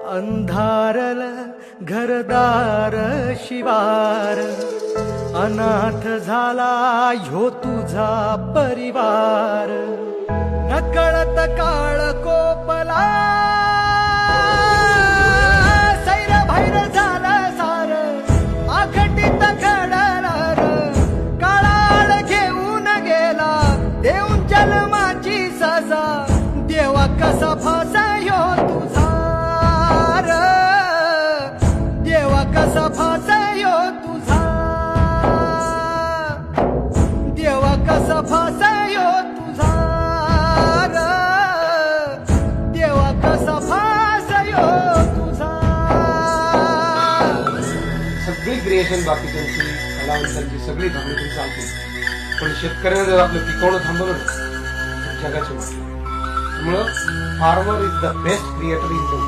अंधारल घरदार शिवार, अनाथ झाला ह्यो तुझा परिवार. नकळत काळ कोपला, सैर भैर झालं सार, अघटित घडणार. काळाळ घेऊन गेला देऊन जन्माची सजा, देवा कसा फासा ह्यो तुझा र, देवा कसा फासा ह्यो तुझा, देवा कसा फासा ह्यो तुझा र, देवा कसा फासा ह्यो तुझा. सगळी क्रिएशन बाकीच्यांची कलावंतांची सगळी थांबली चालते, पण शेतकऱ्याने जर आपलं पिकवणं थांबवलं तर जगाची वाट. त्यामुळं farmer is the best creator in the